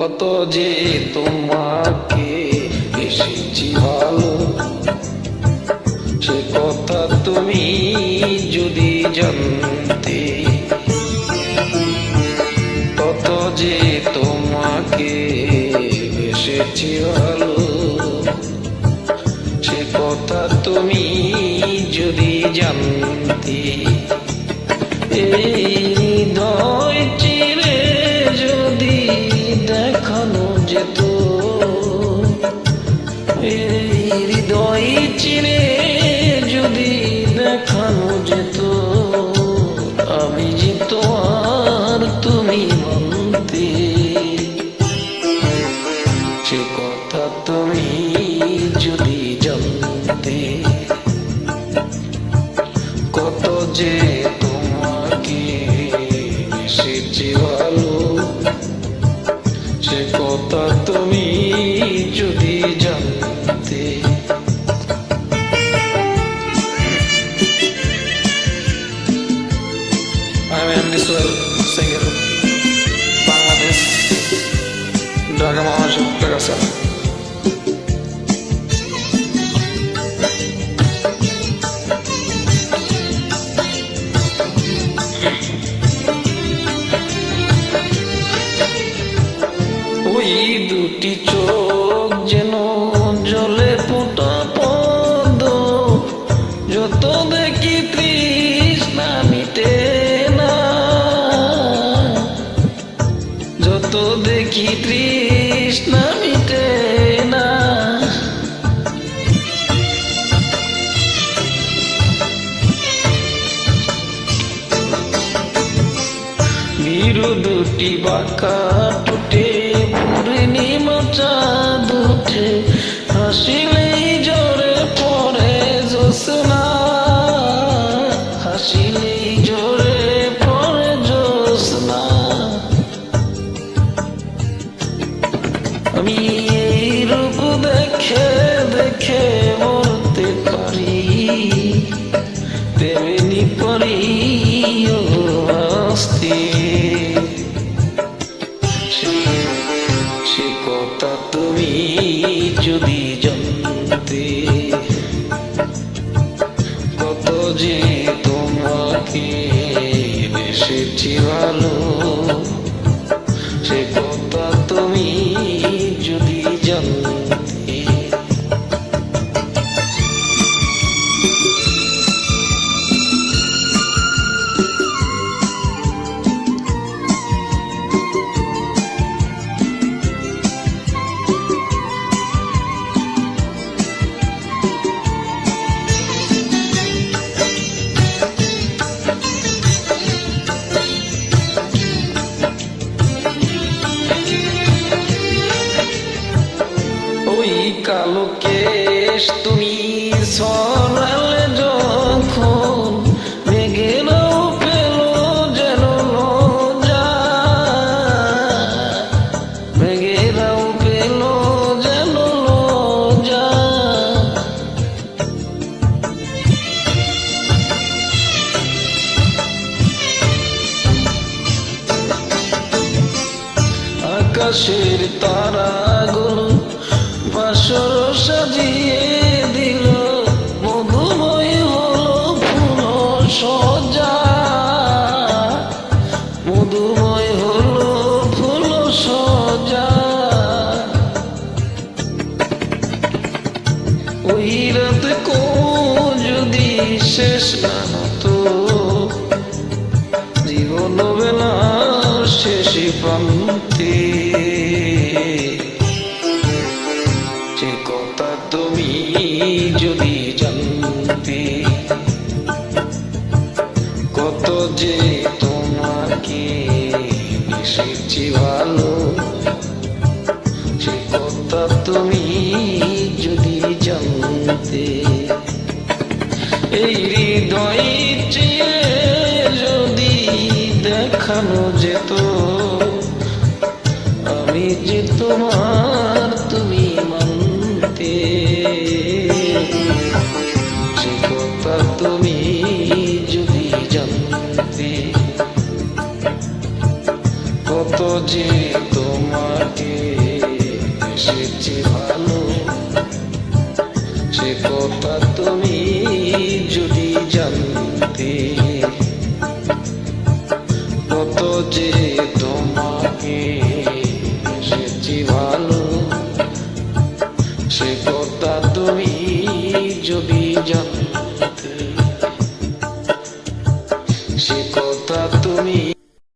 কত যে তোমাকে বেশি ভালো, সে কথা তুমি যদি জানতে। কত যে তোমাকে বেশি ভালো, সে কথা তুমি যদি জানতে। এই হৃদয় চিরে যদি দেখানো যেত, এই হৃদয় চিরে যদি দেখানো যেত, আমি যে তোমার তুমি মানতে। সে কথা তুমি যদি জানতে। কত যে তোমাকে বেশি ভালো, সে কথা তুমি যদি জানতে। I'm Andy Swell, singer, Bangladesh, Dhaka Mahaship, Dhaka. ওই দুটি চোখ যেন জলে ফোটা পদ্ম, যত দেখি তৃষ্ণা মিটে না, যত দেখি তৃষ্ণা মিটে না। বিরু দুটি বাঁকা টুটে পূর্ণিমা চাঁদ উঠে, হাসিলেই ঝরে পড়ে জ্যোৎস্না, হাসিলেই ঝরে পড়ে জ্যোৎস্না। আমি এই রূপ দেখে দেখে মরতে পারি, তেমনি পারি অস্তি। সে কথা তুমি যদি জানতে। কত যে তোমাকে বেশি ভালো, সে কথা তুমি যদি জানতে। ওই কালো কেশ তুমি সরালে যখন, মেঘেরাও পেল যেন লজ্জা, মেঘেরাও পেল যেন লজ্জা। আকাশের তারাগুলো বাসর সাজিয়ে দিল, মধুময় হলো ফুল সজ্জা, মধুময় হলো ফুল সজ্জা। ওই রাত কো যদি শেষ না হতো, জীবন বেলার শেষ প্রান্তে। সে কথা তুমি যদি জানতে। কত যে তোমাকে বেশি ভালো, সে কথা তুমি যদি জানতে। এই হৃদয় চেয়ে যদি দেখানো যেত, আমি যে তোমার তুমি মানতে। সে কথা তুমি যদি জানতে। কত যে তোমাকে সে কথা তুমি যদি জানতে, কত যে তোমাকে এসেছি ভালো, সে কথা তুমি